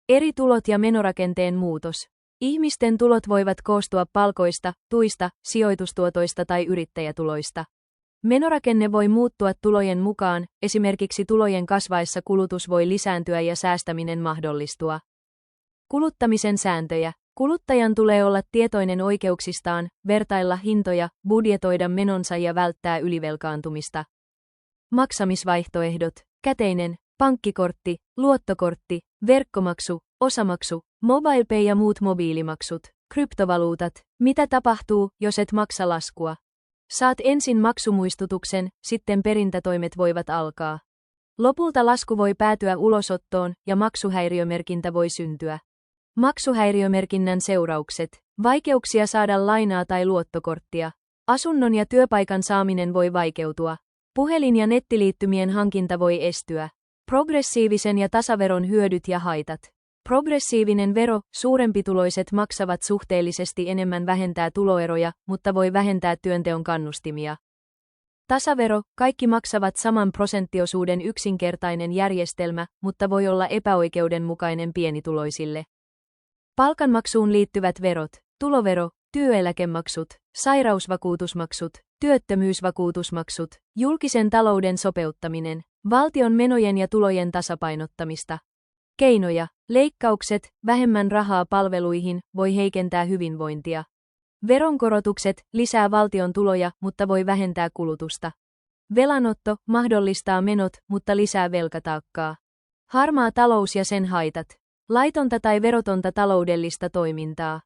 Eri tulot ja menorakenteen muutos. Ihmisten tulot voivat koostua palkoista, tuista, sijoitustuotoista tai yrittäjätuloista. Menorakenne voi muuttua tulojen mukaan, esimerkiksi tulojen kasvaessa kulutus voi lisääntyä ja säästäminen mahdollistua. Kuluttamisen sääntöjä. Kuluttajan tulee olla tietoinen oikeuksistaan, vertailla hintoja, budjetoida menonsa ja välttää ylivelkaantumista. Maksamisvaihtoehdot. Käteinen, pankkikortti, luottokortti, verkkomaksu, osamaksu, MobilePay ja muut mobiilimaksut, kryptovaluutat. Mitä tapahtuu, jos et maksa laskua? Saat ensin maksumuistutuksen, sitten perintätoimet voivat alkaa. Lopulta lasku voi päätyä ulosottoon ja maksuhäiriömerkintä voi syntyä. Maksuhäiriömerkinnän seuraukset. Vaikeuksia saada lainaa tai luottokorttia. Asunnon ja työpaikan saaminen voi vaikeutua. Puhelin- ja nettiliittymien hankinta voi estyä. Progressiivisen ja tasaveron hyödyt ja haitat. Progressiivinen vero, suurempituloiset maksavat suhteellisesti enemmän, vähentää tuloeroja, mutta voi vähentää työnteon kannustimia. Tasavero, kaikki maksavat saman prosenttiosuuden, yksinkertainen järjestelmä, mutta voi olla epäoikeudenmukainen pienituloisille. Palkanmaksuun liittyvät verot, tulovero, työeläkemaksut, sairausvakuutusmaksut, työttömyysvakuutusmaksut, julkisen talouden sopeuttaminen, valtion menojen ja tulojen tasapainottamista. Keinoja, leikkaukset, vähemmän rahaa palveluihin, voi heikentää hyvinvointia. Veronkorotukset, lisää valtion tuloja, mutta voi vähentää kulutusta. Velanotto, mahdollistaa menot, mutta lisää velkataakkaa. Harmaa talous ja sen haitat. Laitonta tai verotonta taloudellista toimintaa.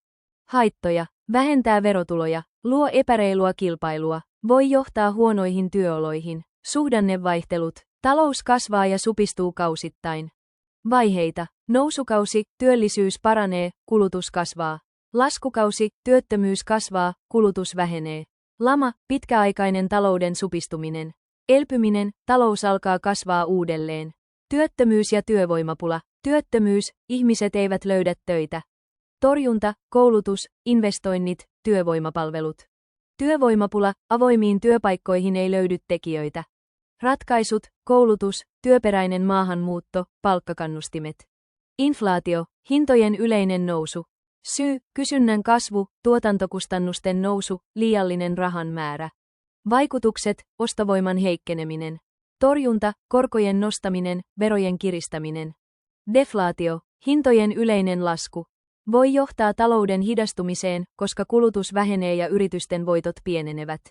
Haittoja, vähentää verotuloja, luo epäreilua kilpailua, voi johtaa huonoihin työoloihin. Suhdannevaihtelut, talous kasvaa ja supistuu kausittain. Vaiheita, nousukausi, työllisyys paranee, kulutus kasvaa. Laskukausi, työttömyys kasvaa, kulutus vähenee. Lama, pitkäaikainen talouden supistuminen. Elpyminen, talous alkaa kasvaa uudelleen. Työttömyys ja työvoimapula. Työttömyys, ihmiset eivät löydä töitä. Torjunta, koulutus, investoinnit, työvoimapalvelut. Työvoimapula, avoimiin työpaikkoihin ei löydy tekijöitä. Ratkaisut, koulutus, työperäinen maahanmuutto, palkkakannustimet. Inflaatio, hintojen yleinen nousu. Syy, kysynnän kasvu, tuotantokustannusten nousu, liiallinen rahan määrä. Vaikutukset, ostovoiman heikkeneminen. Torjunta, korkojen nostaminen, verojen kiristäminen. Deflaatio, hintojen yleinen lasku. Voi johtaa talouden hidastumiseen, koska kulutus vähenee ja yritysten voitot pienenevät.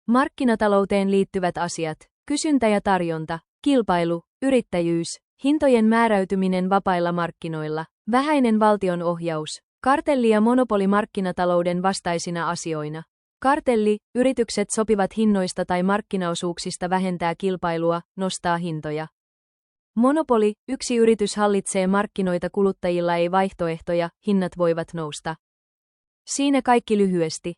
Markkinatalouteen liittyvät asiat. Kysyntä ja tarjonta, kilpailu, yrittäjyys, hintojen määräytyminen vapailla markkinoilla, vähäinen valtion ohjaus, kartelli ja monopoli markkinatalouden vastaisina asioina. Kartelli, yritykset sopivat hinnoista tai markkinaosuuksista, vähentää kilpailua, nostaa hintoja. Monopoli, yksi yritys hallitsee markkinoita, kuluttajilla ei vaihtoehtoja, hinnat voivat nousta. Siinä kaikki lyhyesti.